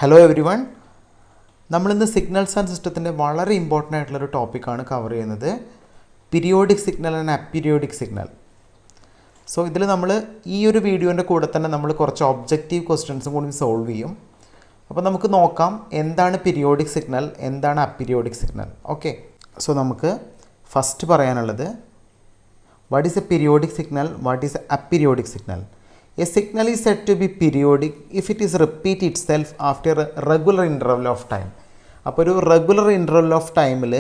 Hello everyone. നമ്മളിന്ന് signals and സിസ്റ്റത്തിൻ്റെ വളരെ ഇമ്പോർട്ടൻ്റ് ആയിട്ടുള്ളൊരു ടോപ്പിക്കാണ് കവർ ചെയ്യുന്നത്, periodic signal and aperiodic signal. So ഇതിൽ നമ്മൾ ഈ ഒരു വീഡിയോൻ്റെ കൂടെ തന്നെ നമ്മൾ കുറച്ച് ഒബ്ജക്റ്റീവ് ക്വസ്റ്റ്യൻസും കൂടി സോൾവ് ചെയ്യും. അപ്പോൾ നമുക്ക് നോക്കാം എന്താണ് പീരിയോഡിക് സിഗ്നൽ, എന്താണ് അപ്പീരിയോഡിക് സിഗ്നൽ. ഓക്കെ, സോ നമുക്ക് ഫസ്റ്റ് പറയാനുള്ളത് what is a periodic signal, what is a aperiodic signal. A signal is said to be periodic if it is repeat itself after a regular interval of time. അപ്പോൾ ഒരു regular interval of ടൈമിൽ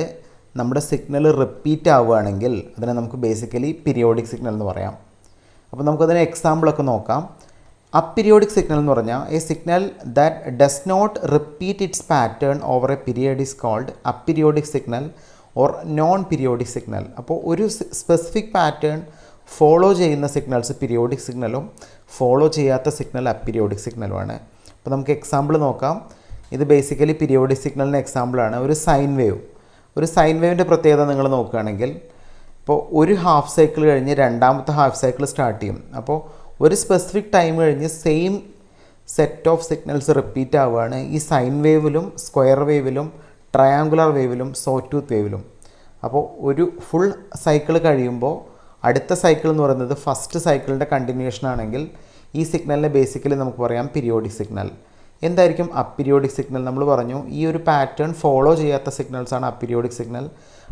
നമ്മുടെ signal repeat ആവുകയാണെങ്കിൽ അതിനെ നമുക്ക് basically periodic signal എന്ന് പറയാം. അപ്പോൾ നമുക്കതിന് എക്സാമ്പിളൊക്കെ നോക്കാം. അപ്പീരിയോഡിക് സിഗ്നൽ എന്ന് പറഞ്ഞാൽ a signal that does not repeat its pattern over a period is called aperiodic signal or non periodic signal. അപ്പോൾ ഒരു സ്പെസിഫിക് പാറ്റേൺ ഫോളോ ചെയ്യുന്ന സിഗ്നൽസ് പീരിയോഡിക് സിഗ്നലും ഫോളോ ചെയ്യാത്ത സിഗ്നൽ അപ്പീരിയോഡിക് സിഗ്നലുമാണ്. അപ്പോൾ നമുക്ക് എക്സാമ്പിൾ നോക്കാം. ഇത് ബേസിക്കലി പീരിയോഡിക് സിഗ്നലിൻ്റെ എക്സാമ്പിളാണ്. ഒരു സൈൻ വേവിൻ്റെ പ്രത്യേകത നിങ്ങൾ നോക്കുകയാണെങ്കിൽ ഇപ്പോൾ ഒരു ഹാഫ് സൈക്കിൾ കഴിഞ്ഞ് രണ്ടാമത്തെ ഹാഫ് സൈക്കിൾ സ്റ്റാർട്ട് ചെയ്യും. അപ്പോൾ ഒരു സ്പെസിഫിക് ടൈം കഴിഞ്ഞ് same set of signals repeat ആവുകയാണ് ഈ സൈൻ വേവിലും സ്ക്വയർ വേവിലും ട്രയാങ്കുലർ വേവിലും സോടൂത്ത് വേവിലും. അപ്പോൾ ഒരു ഫുൾ സൈക്കിൾ കഴിയുമ്പോൾ അടുത്ത സൈക്കിൾ എന്ന് പറയുന്നത് ഫസ്റ്റ് സൈക്കിളിൻ്റെ കണ്ടിന്യൂഷൻ ആണെങ്കിൽ ഈ സിഗ്നലിനെ ബേസിക്കലി നമുക്ക് പറയാം പീരിയോഡിക് സിഗ്നൽ. എന്തായിരിക്കും അപ്പീരിയോഡിക് സിഗ്നൽ? നമ്മൾ പറഞ്ഞു ഈ ഒരു പാറ്റേൺ ഫോളോ ചെയ്യാത്ത സിഗ്നൽസാണ് അപ്പീരിയോഡിക് സിഗ്നൽ.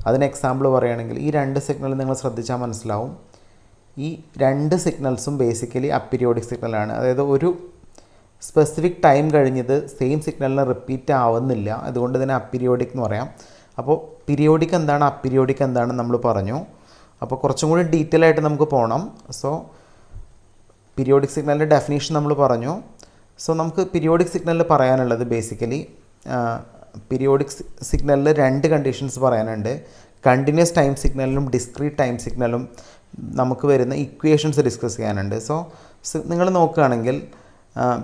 അതിന് എക്സാമ്പിൾ പറയുകയാണെങ്കിൽ ഈ രണ്ട് സിഗ്നൽ നിങ്ങൾ ശ്രദ്ധിച്ചാൽ മനസ്സിലാവും. ഈ രണ്ട് സിഗ്നൽസും ബേസിക്കലി അപ്പീരിയോഡിക് സിഗ്നലാണ്. അതായത് ഒരു സ്പെസിഫിക് ടൈം കഴിഞ്ഞത് സെയിം സിഗ്നലിന് റിപ്പീറ്റ് ആവുന്നില്ല, അതുകൊണ്ട് തന്നെ അപ്പീരിയോഡിക് എന്ന് പറയാം. അപ്പോൾ പീരിയോഡിക് എന്താണ്, അപ്പീരിയോഡിക് എന്താണെന്ന് നമ്മൾ പറഞ്ഞു. അപ്പോൾ കുറച്ചും കൂടി ഡീറ്റെയിൽ ആയിട്ട് നമുക്ക് പോകണം. സോ പീരിയോഡിക് സിഗ്നലിൻ്റെ ഡെഫിനേഷൻ നമ്മൾ പറഞ്ഞു. സോ നമുക്ക് പീരിയോഡിക് സിഗ്നലിൽ പറയാനുള്ളത് ബേസിക്കലി പീരിയോഡിക് സിഗ്നലിൽ രണ്ട് കണ്ടീഷൻസ് പറയാനുണ്ട്. കണ്ടിന്യൂസ് ടൈം സിഗ്നലിനും ഡിസ്ക്രീറ്റ് ടൈം സിഗ്നലും നമുക്ക് വരുന്ന ഇക്വേഷൻസ് ഡിസ്കസ് ചെയ്യാനുണ്ട്. സോ നിങ്ങൾ നോക്കുകയാണെങ്കിൽ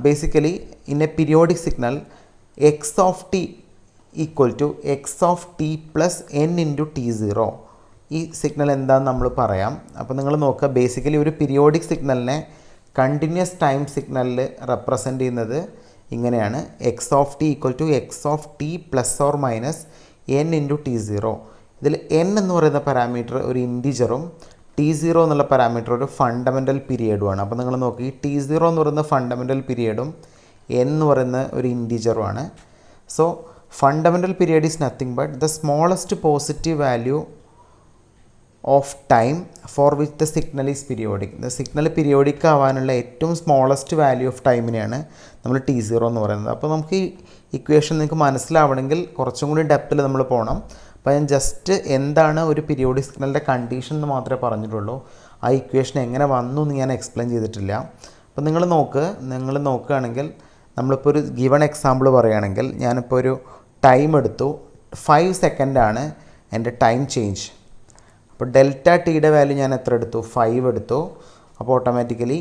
basically in a periodic signal x of t equal to x of t plus n into T0. ഈ സിഗ്നൽ എന്താണെന്ന് നമ്മൾ പറയാം. അപ്പോൾ നിങ്ങൾ നോക്കുക, ബേസിക്കലി ഒരു പീരിയോഡിക് സിഗ്നലിനെ കണ്ടിന്യൂസ് ടൈം സിഗ്നലിൽ റെപ്രസെൻ്റ് ചെയ്യുന്നത് ഇങ്ങനെയാണ്. X of t equal to x of t plus or minus n into T0. ഇതിൽ എൻ എന്ന് പറയുന്ന പാരാമീറ്റർ ഒരു ഇൻറ്റിജറും T0 എന്നുള്ള പാരാമീറ്റർ ഒരു ഫണ്ടമെൻ്റൽ പീരിയഡുമാണ്. അപ്പോൾ നിങ്ങൾ നോക്കി, ഈ T0 എന്ന് പറയുന്ന ഫണ്ടമെൻ്റൽ പീരിയഡും എൻ എന്ന് പറയുന്ന ഒരു ഇൻറ്റിജറുമാണ്. So fundamental period is nothing but the smallest positive value of time for which the signal is periodic. The signal periodic ആവാനുള്ള ഏറ്റവും സ്മോളസ്റ്റ് വാല്യൂ ഓഫ് ടൈമിനെയാണ് നമ്മൾ T0 എന്ന് പറയുന്നത്. അപ്പോൾ നമുക്ക് ഈ ഇക്വേഷൻ നിങ്ങൾക്ക് മനസ്സിലാവണമെങ്കിൽ കുറച്ചും കൂടി ഡെപ്തിൽ നമ്മൾ പോകണം. അപ്പോൾ ഞാൻ ജസ്റ്റ് എന്താണ് ഒരു പീരിയോഡിക് സിഗ്നലിൻ്റെ കണ്ടീഷൻ എന്ന് മാത്രമേ പറഞ്ഞിട്ടുള്ളൂ. ആ ഇക്വേഷൻ എങ്ങനെ വന്നു എന്ന് ഞാൻ എക്സ്പ്ലെയിൻ ചെയ്തിട്ടില്ല. അപ്പോൾ നിങ്ങൾ നോക്കുകയാണെങ്കിൽ നമ്മളിപ്പോൾ ഒരു ഗിവൺ എക്സാമ്പിൾ പറയുകയാണെങ്കിൽ ഞാനിപ്പോൾ ഒരു ടൈം എടുത്തു, 5 സെക്കൻഡാണ് എൻ്റെ ടൈം ചേഞ്ച്. അപ്പോൾ ഡെൽറ്റ ടിയുടെ വാല്യൂ ഞാൻ എത്ര എടുത്തു? 5 എടുത്തു. അപ്പോൾ ഓട്ടോമാറ്റിക്കലി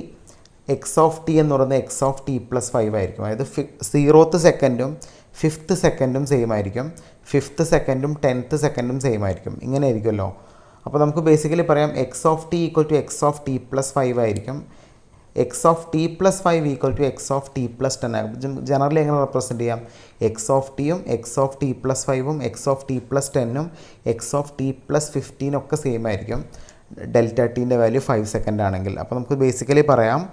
എക്സ് ഓഫ് ടി എന്ന് പറയുന്നത് എക്സ് ഓഫ് ടി പ്ലസ് 5 ആയിരിക്കും. അതായത് 0th സെക്കൻഡും 5th സെക്കൻഡും സെയിം ആയിരിക്കും, 5th സെക്കൻഡും 10th സെക്കൻഡും സെയിം ആയിരിക്കും. ഇങ്ങനെ ആയിരിക്കുമല്ലോ. അപ്പോൾ നമുക്ക് ബേസിക്കലി പറയാം x of t equal to x of t plus 5 ആയിരിക്കും. X of t plus 5 equal to x of t plus 10 ആകും. ജനറലി എങ്ങനെ റെപ്രസെൻറ്റ് ചെയ്യാം? എക്സ് ഓഫ് ടിയും എക്സ് ഓഫ് ടി പ്ലസ് 5ഉം എക്സ് ഓഫ് ടി പ്ലസ് 10ഉം x of t plus 15 ഒക്കെ same ആയിരിക്കും. Delta ടീൻ്റെ value 5 second ആണെങ്കിൽ. അപ്പോൾ നമുക്ക് ബേസിക്കലി പറയാം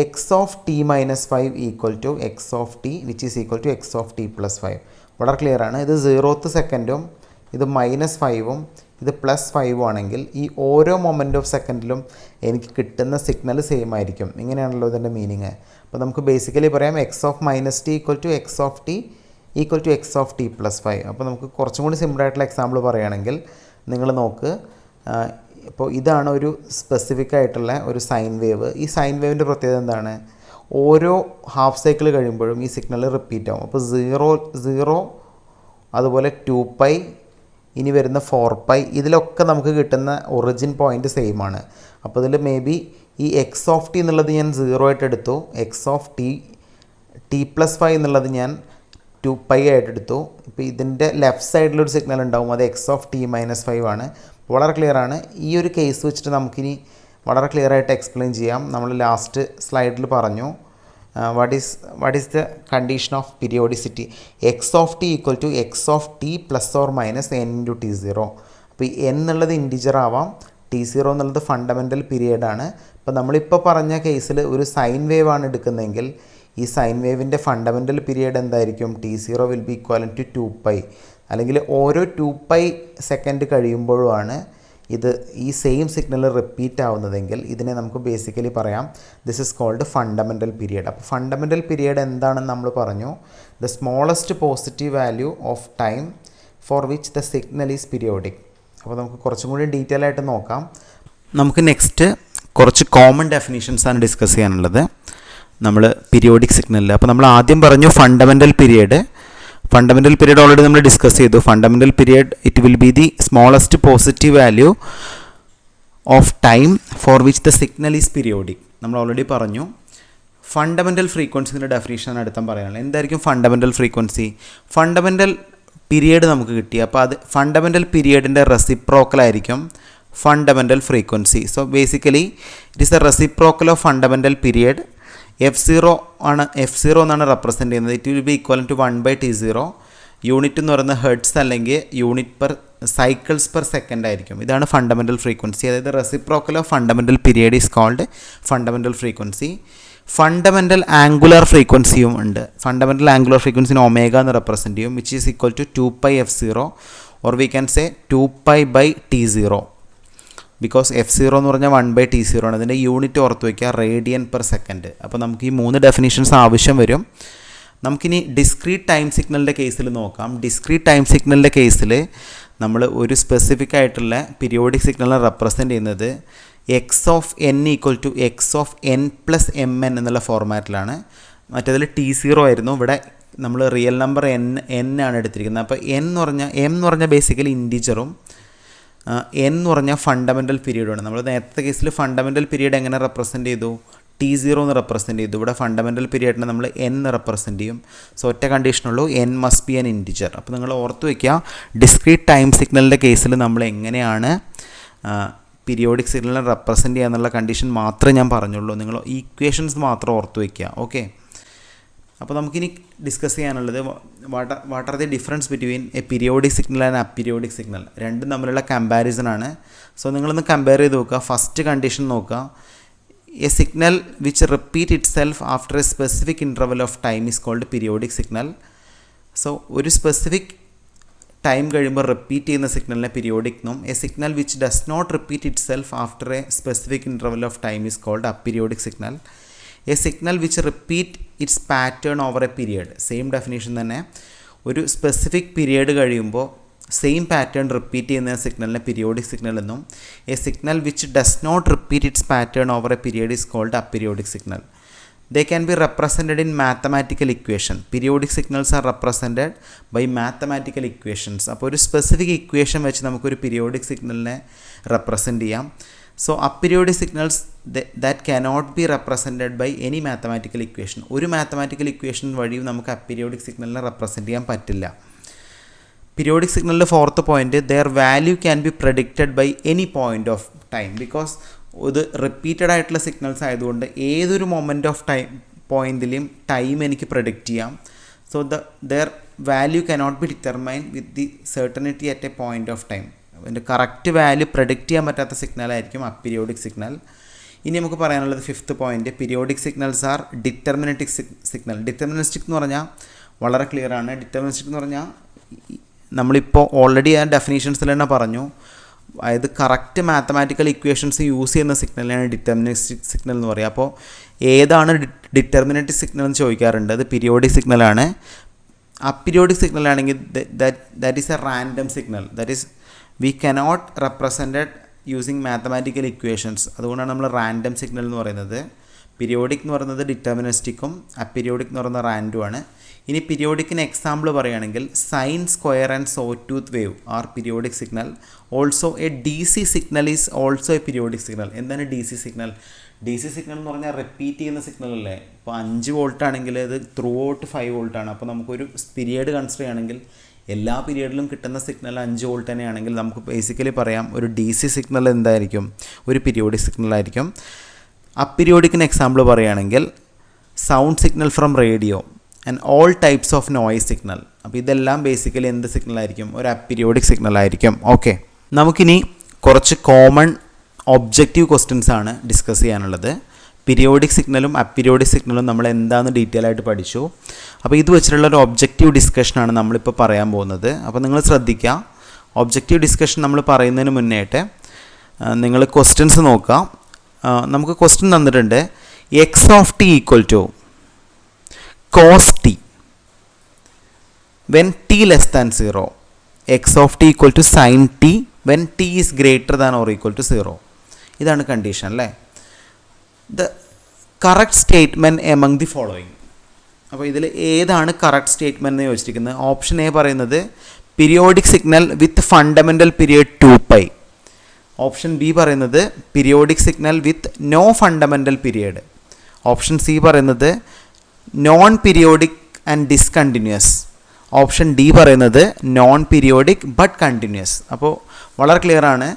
x of t minus 5 equal to x of t which is equal to x of t plus 5. വളരെ clear ആണ്. ഇത് 0th സെക്കൻഡും ഇത് -5ഉം ഇത് +5 ആണെങ്കിൽ ഈ ഓരോ മൊമെൻ്റ് ഓഫ് സെക്കൻഡിലും എനിക്ക് കിട്ടുന്ന സിഗ്നൽ സെയിം ആയിരിക്കും. ഇങ്ങനെയാണല്ലോ ഇതിൻ്റെ മീനിങ്. അപ്പോൾ നമുക്ക് ബേസിക്കലി പറയാം x of minus t equal to x of t equal to x of t plus 5. അപ്പോൾ നമുക്ക് കുറച്ചും കൂടി സിമ്പിളായിട്ടുള്ള എക്സാമ്പിൾ പറയുകയാണെങ്കിൽ നിങ്ങൾ നോക്ക്, ഇപ്പോൾ ഇതാണ് ഒരു സ്പെസിഫിക് ആയിട്ടുള്ള ഒരു സൈൻ വേവ്. ഈ സൈൻ വേവിൻ്റെ പ്രത്യേകത എന്താണ്? ഓരോ ഹാഫ് സൈക്കിൾ കഴിയുമ്പോഴും ഈ സിഗ്നൽ റിപ്പീറ്റ് ആവും. അപ്പോൾ 0 അതുപോലെ 2π, ഇനി വരുന്ന 4π, ഇതിലൊക്കെ നമുക്ക് കിട്ടുന്ന ഒറിജിൻ പോയിൻ്റ് സെയിം ആണ്. അപ്പോൾ ഇതിൽ മേ ബി ഈ എക്സ് ഓഫ് ടി എന്നുള്ളത് ഞാൻ 0 ആയിട്ട് എടുത്തു, എക്സ് ഓഫ് ടി പ്ലസ് 5 എന്നുള്ളത് ഞാൻ 2π ആയിട്ട് എടുത്തു. ഇപ്പോൾ ഇതിൻ്റെ ലെഫ്റ്റ് സൈഡിലൊരു സിഗ്നൽ ഉണ്ടാവും, അത് എക്സ് ഓഫ് ടി മൈനസ് 5 ആണ്. വളരെ ക്ലിയർ ആണ്. ഈ ഒരു കേസ് വെച്ചിട്ട് നമുക്കിനി വളരെ ക്ലിയർ ആയിട്ട് എക്സ്പ്ലെയിൻ ചെയ്യാം. നമ്മൾ ലാസ്റ്റ് സ്ലൈഡിൽ പറഞ്ഞു what is the condition of periodicity? X of t equal to x of t plus or minus n into t0. അപ്പോൾ ഈ n എന്നുള്ളത് ഇൻറ്റിജർ ആവാം, t0 എന്നുള്ളത് ഫണ്ടമെൻ്റൽ പീരിയഡാണ്. അപ്പോൾ നമ്മളിപ്പോൾ പറഞ്ഞ കേസിൽ ഒരു സൈൻ വേവ് ആണ് എടുക്കുന്നതെങ്കിൽ ഈ സൈൻ വേവിൻ്റെ ഫണ്ടമെൻ്റൽ പീരിയഡ് എന്തായിരിക്കും? t0 will be equivalent to 2π, അല്ലെങ്കിൽ ഓരോ 2π സെക്കൻഡ് കഴിയുമ്പോഴുമാണ് ഇത് ഈ സെയിം സിഗ്നൽ റിപ്പീറ്റ് ആവുന്നതെങ്കിൽ ഇതിനെ നമുക്ക് ബേസിക്കലി പറയാം this is called fundamental period. അപ്പോൾ ഫണ്ടമെൻ്റൽ പീരിയഡ് എന്താണെന്ന് നമ്മൾ പറഞ്ഞു, the smallest positive value of time for which the signal is periodic. അപ്പോൾ നമുക്ക് കുറച്ചും കൂടി ഡീറ്റെയിൽ ആയിട്ട് നോക്കാം. നമുക്ക് നെക്സ്റ്റ് കുറച്ച് കോമൺ ഡെഫിനിഷൻസ് ആണ് ഡിസ്കസ് ചെയ്യാനുള്ളത് നമ്മൾ പീരിയോഡിക് സിഗ്നലിൽ. അപ്പോൾ നമ്മൾ ആദ്യം പറഞ്ഞു ഫണ്ടമെൻ്റൽ പീരിയഡ് ഓൾറെഡി നമ്മൾ ഡിസ്കസ് ചെയ്തു. Fundamental period it will be the smallest positive value of time for which the signal is periodic. നമ്മൾ ഓൾറെഡി പറഞ്ഞു. ഫണ്ടമെൻ്റൽ ഫ്രീക്വൻസിൻ്റെ ഡെഫിനേഷൻ അടുത്ത പറയാനുള്ളത്. എന്തായിരിക്കും ഫണ്ടമെൻ്റൽ ഫ്രീക്വൻസി? ഫണ്ടമെൻ്റൽ പീരിയഡ് നമുക്ക് കിട്ടി, അപ്പോൾ അത് ഫണ്ടമെൻ്റൽ പീരിയഡിൻ്റെ റെസിപ്രോക്കലായിരിക്കും fundamental frequency. So basically it is the reciprocal of fundamental period. F0 എന്നാണ് റെപ്രസെൻറ്റ് ചെയ്യുന്നത്. It will be equal to 1/T0. Unit എന്ന് പറയുന്നത് ഹെർട്സ് അല്ലെങ്കിൽ unit per cycles per second ആയിരിക്കും. ഇതാണ് ഫണ്ടമെൻ്റൽ ഫ്രീക്വൻസി. അതായത് reciprocal of fundamental period is called fundamental frequency. Fundamental angular ഫ്രീക്വൻസിയും ഉണ്ട്. ഫണ്ടമെൻ്റൽ ആംഗുലർ ഫ്രീക്വൻസിന് ഒമേഗ എന്ന് റെപ്രസെൻറ്റ് ചെയ്യും, which is equal to 2πf0 or we can say 2π/T0. Because F0 എന്ന് പറഞ്ഞാൽ 1/T0 ആണ്. അതിൻ്റെ യൂണിറ്റ് ഓർത്ത് വയ്ക്കുക, റേഡിയൻ പെർ സെക്കൻഡ്. അപ്പോൾ നമുക്ക് ഈ 3 ഡെഫിനിഷൻസ് ആവശ്യം വരും. നമുക്കിനി ഡിസ്ക്രീറ്റ് ടൈം സിഗ്നലിൻ്റെ കേസിൽ നോക്കാം. ഡിസ്ക്രീറ്റ് ടൈം സിഗ്നലിൻ്റെ കേസിൽ നമ്മൾ ഒരു സ്പെസിഫിക് ആയിട്ടുള്ള പീരിയോഡിക് സിഗ്നലിനെ റെപ്രസെൻറ്റ് ചെയ്യുന്നത് x of n equal to x of n plus m n എന്നുള്ള ഫോർമാറ്റിലാണ്. മറ്റേതിൽ T0 ആയിരുന്നു. ഇവിടെ നമ്മൾ റിയൽ നമ്പർ എൻ ആണ് എടുത്തിരിക്കുന്നത്. അപ്പോൾ എം എന്ന് പറഞ്ഞാൽ ബേസിക്കലി ഇൻറ്റിജറും എൻ എന്ന് പറഞ്ഞാൽ ഫണ്ടമെൻ്റൽ പീരീഡാണ്. നമ്മൾ നേരത്തെ കേസിൽ ഫണ്ടമെൻ്റൽ പീരീഡ് എങ്ങനെ റെപ്രസെൻറ്റ് ചെയ്തു? T0 എന്ന് റെപ്രസെൻറ്റ് ചെയ്തു. ഇവിടെ ഫണ്ടമെൻ്റൽ പീരീഡിനെ നമ്മൾ n റെപ്രസെൻറ്റ് ചെയ്യും. സോ ഒറ്റ കണ്ടീഷനുള്ളൂ, n must be an integer. അപ്പോൾ നിങ്ങൾ ഓർത്ത് വയ്ക്കുക, ഡിസ്ക്രീറ്റ് ടൈം സിഗ്നലിൻ്റെ കേസിൽ നമ്മൾ എങ്ങനെയാണ് പീരിയോഡിക് സിഗ്നലിനെ റെപ്രസെൻറ്റ് ചെയ്യുക എന്നുള്ള കണ്ടീഷൻ മാത്രമേ ഞാൻ പറഞ്ഞുള്ളൂ. നിങ്ങൾ ഈക്വേഷൻസ് മാത്രം ഓർത്ത് വയ്ക്കുക. ഓക്കെ, അപ്പോൾ നമുക്കിനി ഡിസ്കസ് ചെയ്യാനുള്ളത് what are the difference between a periodic signal and aperiodic signal. രണ്ടും തമ്മിലുള്ള കമ്പാരിസൺ ആണ്. സോ നിങ്ങളൊന്ന് കമ്പയർ ചെയ്ത് നോക്കുക. ഫസ്റ്റ് കണ്ടീഷൻ നോക്കുക. A signal which repeat itself after a specific interval of time is called periodic signal. So ഒരു specific time കഴിയുമ്പോൾ repeat ചെയ്യുന്ന സിഗ്നലിനെ പീരിയോഡിക് എന്നും, a signal which does not repeat itself after a specific interval of time is called aperiodic signal. A signal which repeat its pattern over a period. Same definition തന്നെ. ഒരു specific period കഴിയുമ്പോൾ same pattern repeat ചെയ്യുന്ന സിഗ്നലിനെ periodic signal എന്നും, a signal which does not repeat its pattern over a period is called aperiodic signal. They can be represented in mathematical equation. Periodic signals are represented by mathematical equations. അപ്പോൾ ഒരു specific equation വെച്ച് നമുക്കൊരു periodic സിഗ്നലിനെ represent ചെയ്യാം. So aperiodic signals that cannot be represented by any mathematical equation. ഒരു mathematical equation വഴിയും നമുക്ക് aperiodic സിഗ്നലിനെ റെപ്രസെൻറ്റ് ചെയ്യാൻ പറ്റില്ല. പീരിയോഡിക് സിഗ്നലിൻ്റെ fourth point, their value can be predicted by any point of time. Because ഇത് റിപ്പീറ്റഡ് ആയിട്ടുള്ള സിഗ്നൽസ് ആയതുകൊണ്ട് ഏതൊരു മൊമെൻറ്റ് ഓഫ് പോയിൻറ്റിലും ടൈം എനിക്ക് പ്രഡിക്റ്റ് ചെയ്യാം. So their value cannot be determine with the certainty at a point of time. അതിൻ്റെ correct value predict ചെയ്യാൻ പറ്റാത്ത സിഗ്നലായിരിക്കും അപ്പീരിയോഡിക് സിഗ്നൽ. ഇനി നമുക്ക് പറയാനുള്ളത് fifth point, periodic signals are deterministic signal. Deterministic എന്ന് പറഞ്ഞാൽ വളരെ ക്ലിയർ ആണ്. ഡിറ്റർമിനിസ്റ്റിക് എന്ന് പറഞ്ഞാൽ നമ്മളിപ്പോൾ ഓൾറെഡി ആ ഡെഫിനേഷൻസിൽ തന്നെ പറഞ്ഞു, അതായത് കറക്റ്റ് മാത്തമാറ്റിക്കൽ ഇക്വേഷൻസ് യൂസ് ചെയ്യുന്ന സിഗ്നലിനാണ് ഡിറ്റർമിനിസ്റ്റിക് സിഗ്നൽ എന്ന് പറയുക. അപ്പോൾ ഏതാണ് ഡിറ്റർമിനറ്റിക് സിഗ്നൽ എന്ന് ചോദിക്കാറുണ്ട്. അത് പീരിയോഡിക് സിഗ്നലാണ്. അപ്പീരിയോഡിക് സിഗ്നൽ ആണെങ്കിൽ that is A random signal. That is we cannot represented using mathematical equations. അതുകൊണ്ടാണ് നമ്മൾ റാൻഡം സിഗ്നൽ എന്ന് പറയുന്നത്. പീരിയോഡിക് എന്ന് പറയുന്നത് ഡിറ്റർമിനിസ്റ്റിക്കും അപ്പീരിയോഡിക് എന്ന് പറയുന്നത് റാൻഡുമാണ്. ഇനി പീരിയോഡിക്കിന് എക്സാമ്പിൾ പറയുകയാണെങ്കിൽ sine square and sawtooth wave are periodic signal. Also a D C signal is also a periodic signal. എന്താണ് D C signal? D C signal എന്ന് പറഞ്ഞാൽ റിപ്പീറ്റ് ചെയ്യുന്ന സിഗ്നൽ അല്ലേ. ഇപ്പോൾ 5 വോൾട്ട് ആണെങ്കിൽ അത് ത്രൂ ഔട്ട് 5 വോൾട്ടാണ്. അപ്പോൾ നമുക്കൊരു പീരിയഡ് കൺസിഡർ ചെയ്യുകയാണെങ്കിൽ എല്ലാ പീരിയഡിലും കിട്ടുന്ന സിഗ്നൽ 5 വോൾട്ട് തന്നെയാണെങ്കിൽ നമുക്ക് ബേസിക്കലി പറയാം ഒരു ഡി സി സിഗ്നൽ എന്തായിരിക്കും? ഒരു പീരിയോഡിക് സിഗ്നലായിരിക്കും. അപ്പീരിയോഡിക്കിന് എക്സാമ്പിൾ പറയുകയാണെങ്കിൽ sound signal from radio and all types of noise signal. അപ്പോൾ ഇതെല്ലാം ബേസിക്കലി എന്ത് സിഗ്നൽ ആയിരിക്കും? ഒരു അപ്പീരിയോഡിക് സിഗ്നൽ ആയിരിക്കും. ഓക്കെ, നമുക്കിനി കുറച്ച് കോമൺ ഒബ്ജക്റ്റീവ് ക്വസ്റ്റ്യൻസ് ആണ് ഡിസ്കസ് ചെയ്യാനുള്ളത്. പീരിയോഡിക് സിഗ്നലും അപ്പീരിയോഡിക് സിഗ്നലും നമ്മൾ എന്താണെന്ന് ഡീറ്റെയിൽ ആയിട്ട് പഠിച്ചു. അപ്പോൾ ഇത് വെച്ചിട്ടുള്ള ഒരു ഒബ്ജക്റ്റീവ് ഡിസ്കഷനാണ് നമ്മളിപ്പോൾ പറയാൻ പോകുന്നത്. അപ്പോൾ നിങ്ങൾ ശ്രദ്ധിക്കുക, ഒബ്ജക്റ്റീവ് ഡിസ്കഷൻ നമ്മൾ പറയുന്നതിന് മുന്നേയായിട്ട് നിങ്ങൾ ക്വസ്റ്റ്യൻസ് നോക്കുക. നമുക്ക് ക്വസ്റ്റ്യൻ തന്നിട്ടുണ്ട്, x of t equal to cos t when t less than 0, x of t equal to sine t when t is greater than or equal to 0. ഇതാണ് കണ്ടീഷൻ അല്ലേ. The correct statement among the following. അപ്പോൾ ഇതിൽ ഏതാണ് correct statement എന്ന് ചോദിച്ചിരിക്കുന്നത്? Option A പറയുന്നത് periodic signal with fundamental period 2π. Option B പറയുന്നത് periodic signal with no fundamental period. Option C പറയുന്നത് non periodic and discontinuous. Option D പറയുന്നത് non periodic but continuous. അപ്പോൾ വളരെ ക്ലിയർ ആണ്.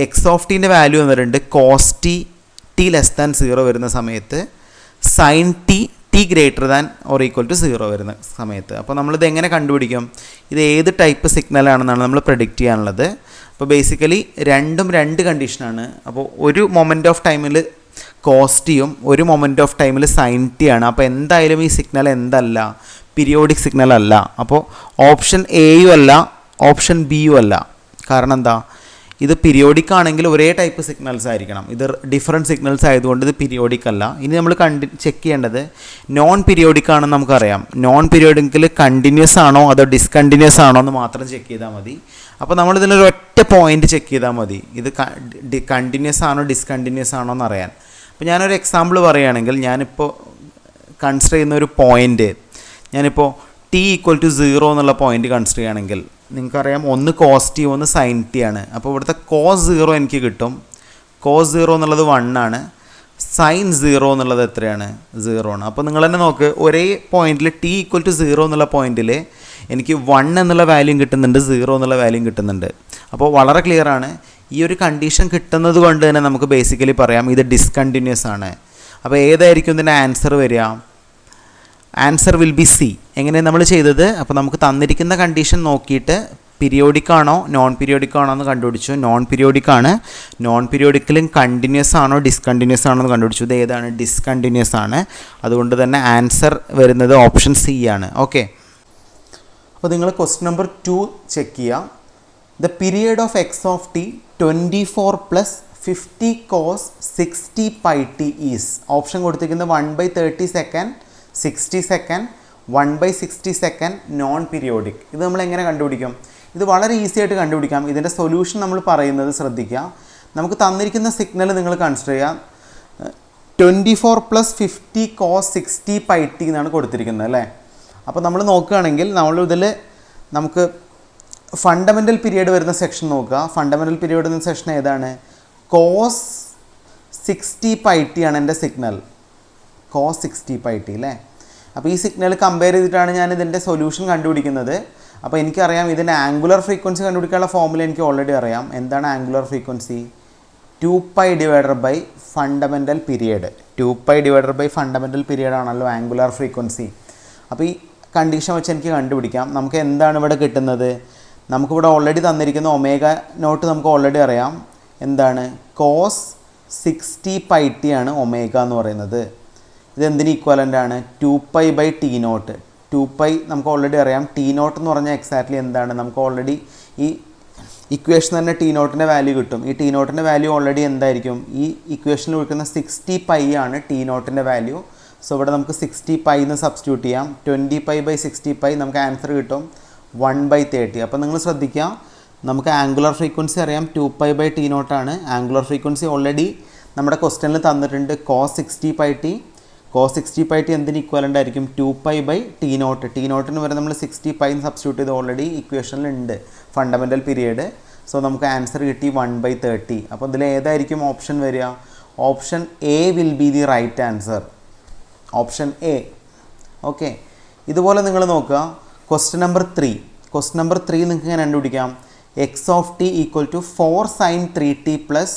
എക്സ് ഓഫ് ടീൻ്റെ വാല്യൂ വന്നിട്ടുണ്ട് cos t t less than 0 വരുന്ന സമയത്ത്, sine t t greater than or equal to 0 വരുന്ന സമയത്ത്. അപ്പോൾ നമ്മളിത് എങ്ങനെ കണ്ടുപിടിക്കും? ഇത് ഏത് ടൈപ്പ് സിഗ്നലാണെന്നാണ് നമ്മൾ പ്രെഡിക്റ്റ് ചെയ്യാനുള്ളത്. അപ്പോൾ ബേസിക്കലി രണ്ടും രണ്ട് കണ്ടീഷനാണ്. അപ്പോൾ ഒരു മൊമെൻ്റ് ഓഫ് ടൈമിൽ കോസ് ടിയും ഒരു മൊമെൻ്റ് ഓഫ് ടൈമിൽ സൈൻ ടി ആണ്. അപ്പോൾ എന്തായാലും ഈ സിഗ്നൽ എന്തല്ല? പീരിയോഡിക് സിഗ്നൽ അല്ല. അപ്പോൾ ഓപ്ഷൻ എയും അല്ല, ഓപ്ഷൻ ബിയും അല്ല. കാരണം എന്താ? ഇത് പീരിയോഡിക് ആണെങ്കിൽ ഒരേ ടൈപ്പ് സിഗ്നൽസ് ആയിരിക്കണം. ഇത് ഡിഫറെൻറ്റ് സിഗ്നൽസ് ആയതുകൊണ്ട് ഇത് പീരിയോഡിക് അല്ല. ഇനി നമ്മൾ ചെക്ക് ചെയ്യേണ്ടത് നോൺ പീരിയോഡിക് ആണെന്ന് നമുക്കറിയാം. നോൺ പീരിയോഡിക്കിൽ കണ്ടിന്യൂസ് ആണോ അതോ ഡിസ്കണ്ടിന്യൂസ് ആണോ എന്ന് മാത്രം ചെക്ക് ചെയ്താൽ മതി. അപ്പോൾ നമ്മളിതിനൊരു ഒറ്റ പോയിൻ്റ് ചെക്ക് ചെയ്താൽ മതി, ഇത് കണ്ടിന്യൂസ് ആണോ ഡിസ്കണ്ടിന്യൂസ് ആണോ എന്ന് അറിയാൻ. അപ്പോൾ ഞാനൊരു എക്സാമ്പിൾ പറയുകയാണെങ്കിൽ, ഞാനിപ്പോൾ കൺസിഡർ ചെയ്യുന്ന ഒരു പോയിൻ്റ്, ഞാനിപ്പോൾ ടി ഈക്വൽ ടു 0 എന്നുള്ള പോയിൻ്റ് കൺസിഡർ ചെയ്യുകയാണെങ്കിൽ നിങ്ങൾക്കറിയാം, ഒന്ന് കോസ് ടി ഒന്ന് സൈൻ ടി ആണ്. അപ്പോൾ ഇവിടുത്തെ കോസ് 0 എനിക്ക് കിട്ടും. കോസ് 0 എന്നുള്ളത് 1 ആണ്. സൈൻ 0 എന്നുള്ളത് എത്രയാണ്? 0 ആണ്. അപ്പോൾ നിങ്ങൾ തന്നെ നോക്ക്, ഒരേ പോയിന്റിൽ ടി ഈക്വൽ ടു 0 എന്നുള്ള പോയിന്റിൽ എനിക്ക് 1 എന്നുള്ള വാല്യൂം കിട്ടുന്നുണ്ട്, 0 എന്നുള്ള വാല്യൂം കിട്ടുന്നുണ്ട്. അപ്പോൾ വളരെ ക്ലിയർ ആണ്. ഈ ഒരു കണ്ടീഷൻ കിട്ടുന്നത് കൊണ്ട് തന്നെ നമുക്ക് ബേസിക്കലി പറയാം ഇത് ഡിസ്കണ്ടിന്യൂസ് ആണ്. അപ്പോൾ ഏതായിരിക്കും ഇതിൻ്റെ ആൻസർ വരിക? Answer will B C. എങ്ങനെയാണ് നമ്മൾ ചെയ്തത്? അപ്പോൾ നമുക്ക് തന്നിരിക്കുന്ന കണ്ടീഷൻ നോക്കിയിട്ട് പീരിയോഡിക് ആണോ നോൺ പീരിയോഡിക് ആണോ എന്ന് കണ്ടുപിടിച്ചു. നോൺ പീരിയോഡിക് ആണ്. നോൺ പീരിയോഡിക്കിലും കണ്ടിന്യൂസ് ആണോ ഡിസ്കണ്ടിന്യൂസ് ആണോ എന്ന് കണ്ടുപിടിച്ചു. ഇത് ഏതാണ്? ഡിസ്കണ്ടിന്യൂസ് ആണ്. അതുകൊണ്ട് തന്നെ ആൻസർ വരുന്നത് ഓപ്ഷൻ സി ആണ്. ഓക്കെ, അപ്പോൾ നിങ്ങൾ ക്വസ്റ്റ്യൻ നമ്പർ 2 ചെക്ക് ചെയ്യാം. The period of x of T 24 + 50 cos 60 πt is. Option കൊടുത്തിരിക്കുന്നത് 1/30 second, 60 second, 1/60 second, non periodic. ഇത് നമ്മൾ എങ്ങനെ കണ്ടുപിടിക്കും? ഇത് വളരെ ഈസി ആയിട്ട് കണ്ടുപിടിക്കാം. ഇതിൻ്റെ സൊല്യൂഷൻ നമ്മൾ പറയുന്നത് ശ്രദ്ധിക്കുക. നമുക്ക് തന്നിരിക്കുന്ന സിഗ്നൽ നിങ്ങൾ കൺസിഡർ ചെയ്യാം. 24 + 50 cos 60 πt എന്നാണ് കൊടുത്തിരിക്കുന്നത് അല്ലേ. അപ്പോൾ നമ്മൾ നോക്കുകയാണെങ്കിൽ നമ്മളിതിൽ നമുക്ക് ഫണ്ടമെൻ്റൽ പീരിയഡ് വരുന്ന സെക്ഷൻ നോക്കുക. ഫണ്ടമെൻ്റൽ പീരിയഡ് വരുന്ന സെക്ഷൻ ഏതാണ്? കോസ് 60 πt ആണ് എൻ്റെ സിഗ്നൽ. കോസ് 60 πt അല്ലേ. അപ്പോൾ ഈ സിഗ്നൽ കമ്പയർ ചെയ്തിട്ടാണ് ഞാൻ ഇതിൻ്റെ സൊല്യൂഷൻ കണ്ടുപിടിക്കുന്നത്. അപ്പോൾ എനിക്കറിയാം ഇതിൻ്റെ ആംഗുലർ ഫ്രീക്വൻസി കണ്ടുപിടിക്കാനുള്ള ഫോർമുല എനിക്ക് ഓൾറെഡി അറിയാം. എന്താണ് angular frequency? 2π / fundamental period. 2π / fundamental period ആണല്ലോ ആംഗുലർ ഫ്രീക്വൻസി. അപ്പോൾ ഈ കണ്ടീഷൻ വെച്ച് എനിക്ക് കണ്ടുപിടിക്കാം. നമുക്ക് എന്താണ് ഇവിടെ കിട്ടുന്നത്? നമുക്കിവിടെ ഓൾറെഡി തന്നിരിക്കുന്ന ω0 നമുക്ക് ഓൾറെഡി അറിയാം. എന്താണ്? കോസ് 60 πt ആണ് ഒമേഗ എന്ന് പറയുന്നത്. ഇതെന്തിന് ഈക്വലൻ്റ് ആണ്? 2π/T0. 2π നമുക്ക് ഓൾറെഡി അറിയാം. T0 എന്ന് പറഞ്ഞാൽ എക്സാക്ട്ലി എന്താണ്? നമുക്ക് ഓൾറെഡി ഈ ഇക്വേഷൻ തന്നെ T0ൻ്റെ വാല്യൂ കിട്ടും. ഈ T0ൻ്റെ വാല്യൂ ഓൾറെഡി എന്തായിരിക്കും? ഈ ഇക്വേഷനിൽ കൊടുക്കുന്ന 60π ആണ് T0ൻ്റെ വാല്യൂ. സോ ഇവിടെ നമുക്ക് 60π എന്ന് സബ്സ്റ്റിറ്റ്യൂട്ട് ചെയ്യാം. 20π/60π നമുക്ക് ആൻസർ കിട്ടും 1/30. അപ്പോൾ നിങ്ങൾ ശ്രദ്ധിക്കുക, നമുക്ക് ആംഗുലർ ഫ്രീക്വൻസി അറിയാം 2π/T0 ആണ്. ആംഗുലർ ഫ്രീക്വൻസി ഓൾറെഡി നമ്മുടെ ക്വസ്റ്റ്യനിൽ തന്നിട്ടുണ്ട് കോസ് 60 πt. കോസ് 60 πt എന്തിന് ഈക്വലൻ്റ് ആയിരിക്കും? 2π/T0. T0ന് വരെ നമ്മൾ 60π എന്ന് സബ്സ്റ്റിറ്റ്യൂട്ട് ചെയ്ത് ഓൾറെഡി ഇക്വേഷനിൽ ഉണ്ട് ഫണ്ടമെൻ്റൽ പീരിയഡ്. സോ നമുക്ക് ആൻസർ കിട്ടി 1/30. അപ്പോൾ ഇതിൽ ഏതായിരിക്കും ഓപ്ഷൻ വരിക? Option A will be the right answer. Option A. Okay, ഇതുപോലെ നിങ്ങൾ നോക്കുക. Question number 3. ക്വസ്റ്റ്യൻ നമ്പർ 3 നിങ്ങൾക്ക് ഇങ്ങനെ കണ്ടുപിടിക്കാം. X of t equal to 4 sin 3t +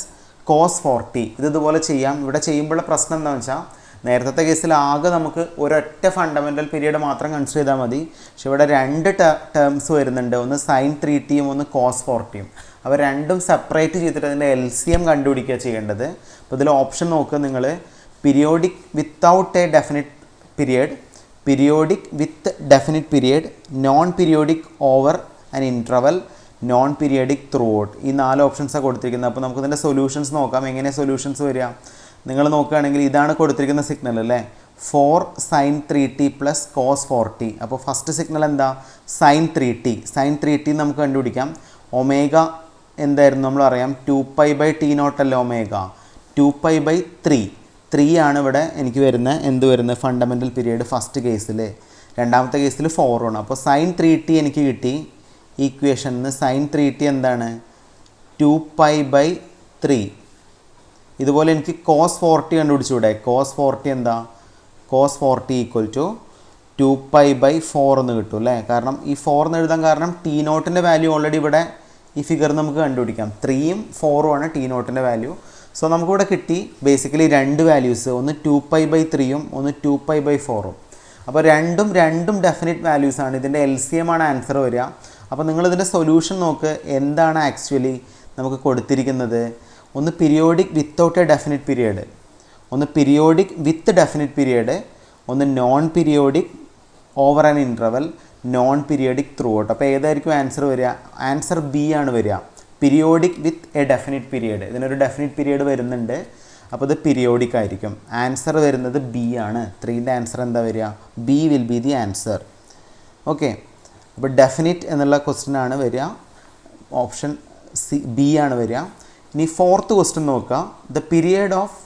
cos 4t. ഇതുപോലെ ചെയ്യാം. ഇവിടെ ചെയ്യുമ്പോഴുള്ള പ്രശ്നം എന്താണെന്ന് വെച്ചാൽ നേരത്തെ കേസിൽ ആകെ നമുക്ക് ഒരൊറ്റ ഫണ്ടമെൻ്റൽ പീരീഡ് മാത്രം കൺസിഡർ ചെയ്താൽ മതി. പക്ഷെ ഇവിടെ രണ്ട് ടേംസ് വരുന്നുണ്ട്, ഒന്ന് sin 3t ഒന്ന് cos 4t. അപ്പോൾ രണ്ടും സെപ്പറേറ്റ് ചെയ്തിട്ട് അതിൻ്റെ LCM കണ്ടുപിടിക്കുക ചെയ്യേണ്ടത്. അപ്പോൾ ഇതിൽ ഓപ്ഷൻ നോക്കുക നിങ്ങൾ, periodic without A definite period, periodic with definite period, non periodic over an interval, non periodic through out. ഈ 4 ഓപ്ഷൻസാണ് കൊടുത്തിരിക്കുന്നത്. അപ്പോൾ നമുക്ക് ഇതിൻ്റെ സൊല്യൂഷൻസ് നോക്കാം. എങ്ങനെ സൊല്യൂഷൻസ് വരിക? നിങ്ങൾ നോക്കുകയാണെങ്കിൽ ഇതാണ് കൊടുത്തിരിക്കുന്ന സിഗ്നൽ അല്ലേ, 4 sin 3t plus cos 4t. അപ്പോൾ ഫസ്റ്റ് സിഗ്നൽ എന്താ? sin 3t. sin 3t നമുക്ക് കണ്ടുപിടിക്കാം. ഒമേഗ എന്തായിരുന്നു നമ്മൾ അറിയാം, 2π/t0 അല്ലേ ഒമേഗ, 2π/3. 3 ആണ് ഇവിടെ എനിക്ക് വരുന്നത് എന്ത് വരുന്നത് ഫണ്ടമെൻ്റൽ പീരീഡ് ഫസ്റ്റ് കേസിൽ. രണ്ടാമത്തെ കേസിൽ 4 ആണ്. അപ്പോൾ sin 3t എനിക്ക് കിട്ടി. ഈക്വേഷനിൽ നിന്ന് sin 3t എന്താണ്? 2π/3. ഇതുപോലെ എനിക്ക് cos 4t കണ്ടുപിടിച്ചൂടെ? cos 4t എന്താ? cos 4t ഈക്വൽ ടു 2π/4 എന്ന് കിട്ടും അല്ലേ. കാരണം ഈ 4 എന്ന് എഴുതാൻ കാരണം t0ൻ്റെ വാല്യൂ ഓൾറെഡി ഇവിടെ ഈ ഫിഗർ നമുക്ക് കണ്ടുപിടിക്കാം. 3ഉം 4ഉം ആണ് t0ൻ്റെ വാല്യൂ. സോ നമുക്കിവിടെ കിട്ടി ബേസിക്കലി രണ്ട് വാല്യൂസ്, ഒന്ന് 2π/3ഉം ഒന്ന് 2π/4ഉം. അപ്പോൾ രണ്ടും ഡെഫിനിറ്റ് വാല്യൂസ് ആണ്. ഇതിൻ്റെ LCM ആണ് ആൻസർ വരിക. അപ്പോൾ നിങ്ങളിതിൻ്റെ സൊല്യൂഷൻ നോക്ക്, എന്താണ് ആക്ച്വലി നമുക്ക് കൊടുത്തിരിക്കുന്നത്. ഒന്ന് periodic without A definite period, ഒന്ന് പീരിയോഡിക് വിത്ത് ഡെഫിനിറ്റ് പീരിയഡ്, ഒന്ന് non periodic over an interval, non periodic through out. അപ്പോൾ ഏതായിരിക്കും ആൻസർ വരിക? ആൻസർ ബി ആണ് വരിക, periodic with a definite period. ഇതിനൊരു ഡെഫിനിറ്റ് പീരിയഡ് വരുന്നുണ്ട്, അപ്പോൾ ഇത് പീരിയോഡിക് ആയിരിക്കും. ആൻസർ വരുന്നത് ബി ആണ്. 3ൻ്റെ ആൻസർ എന്താ വരിക? B will be the answer. Okay, അപ്പോൾ ഡെഫിനിറ്റ് എന്നുള്ള ക്വസ്റ്റ്യൻ ആണ് വരിക, ഓപ്ഷൻ സി ബി ആണ് വരിക. ഇനി 4th ക്വസ്റ്റ്യൻ നോക്കുക. The period of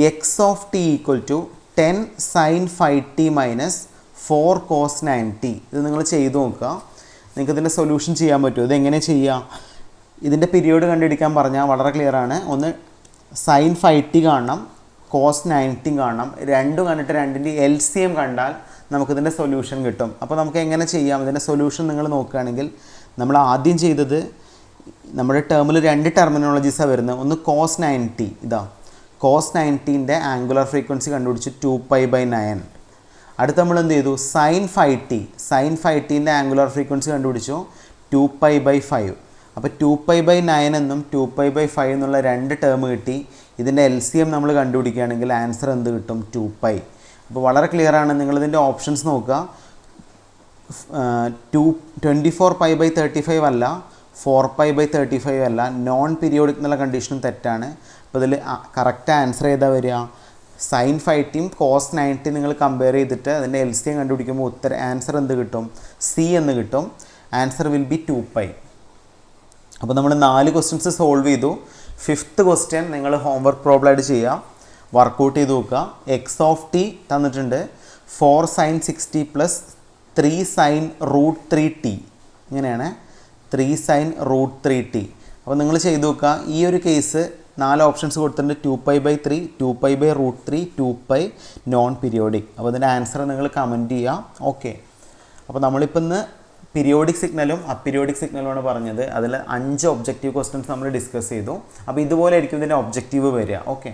x of t equal to 10 sin 5t minus 4 cos 9t. ഇത് നിങ്ങൾ ചെയ്ത് നോക്കുക, നിങ്ങൾക്ക് ഇതിൻ്റെ സൊല്യൂഷൻ ചെയ്യാൻ പറ്റുമോ? ഇതെങ്ങനെ ചെയ്യുക? ഇതിൻ്റെ പീരിയഡ് കണ്ടുപിടിക്കാൻ പറഞ്ഞാൽ വളരെ ക്ലിയർ ആണ്. ഒന്ന് sin 5t കാണണം, cos 9t കാണണം. രണ്ടും കണ്ടിട്ട് രണ്ടിൻ്റെ LCM കണ്ടാൽ നമുക്കിതിൻ്റെ സൊല്യൂഷൻ കിട്ടും. അപ്പോൾ നമുക്ക് എങ്ങനെ ചെയ്യാം? ഇതിൻ്റെ സൊല്യൂഷൻ നിങ്ങൾ നോക്കുകയാണെങ്കിൽ നമ്മൾ ആദ്യം ചെയ്തത്, നമ്മുടെ ടേമിൽ രണ്ട് ടെർമിനോളജീസാണ് വരുന്നത്. ഒന്ന് cos 9t, ഇതാ cos 9tൻ്റെ ആംഗുലർ ഫ്രീക്വൻസി കണ്ടുപിടിച്ച് 2π/9. അടുത്ത് നമ്മൾ എന്ത് ചെയ്തു? sin 5tൻ്റെ ആംഗുലർ ഫ്രീക്വൻസി കണ്ടുപിടിച്ചു 2π/5. അപ്പോൾ 2π/9 എന്നും 2π/5 എന്നുള്ള രണ്ട് ടേം കിട്ടി. ഇതിൻ്റെ LCM നമ്മൾ കണ്ടുപിടിക്കുകയാണെങ്കിൽ ആൻസർ എന്ത് കിട്ടും? 2π. അപ്പോൾ വളരെ ക്ലിയർ ആണ്. നിങ്ങളിതിൻ്റെ ഓപ്ഷൻസ് നോക്കുക. 24π/35 അല്ല, 4π/35 അല്ല, നോൺ പീരിയോഡിക് എന്നുള്ള കണ്ടീഷനും തെറ്റാണ്. അപ്പോൾ ഇതിൽ കറക്റ്റ് ആൻസർ ഏതാ വരിക? sin 5tയും cos 9t നിങ്ങൾ കമ്പയർ ചെയ്തിട്ട് അതിൻ്റെ LCM കണ്ടുപിടിക്കുമ്പോൾ ആൻസർ എന്ത് കിട്ടും? സി എന്ന് കിട്ടും. Answer will be 2π. അപ്പോൾ നമ്മൾ 4 ക്വസ്റ്റ്യൻസ് സോൾവ് ചെയ്തു. 5th ക്വസ്റ്റ്യൻ നിങ്ങൾ ഹോംവർക്ക് പ്രോബ്ലം ആയിട്ട് ചെയ്യുക, വർക്കൗട്ട് ചെയ്ത് നോക്കുക. എക്സ് ഓഫ് ടി തന്നിട്ടുണ്ട് 4 sin 6t plus 3 sin √3t. ഇങ്ങനെയാണ് 3 sin √3t. അപ്പോൾ നിങ്ങൾ ചെയ്ത് നോക്കുക. ഈ ഒരു കേസ് 4 ഓപ്ഷൻസ് കൊടുത്തിട്ടുണ്ട്, 2π/3, 2π/√3, 2π, നോൺ പീരിയോഡിക്. അപ്പോൾ ഇതിൻ്റെ ആൻസർ നിങ്ങൾ കമൻറ്റ് ചെയ്യുക. ഓക്കെ, അപ്പോൾ നമ്മളിപ്പോൾ ഇന്ന് പീരിയോഡിക് സിഗ്നലും അപ്പീരിയോഡിക് സിഗ്നലുമാണ് പറഞ്ഞത്. അതിൽ 5 ഒബ്ജക്റ്റീവ് ക്വസ്റ്റ്യൻസ് നമ്മൾ ഡിസ്കസ് ചെയ്തു. അപ്പോൾ ഇതുപോലെ ആയിരിക്കും ഇതിൻ്റെ ഒബ്ജക്റ്റീവ് വരിക. ഓക്കെ.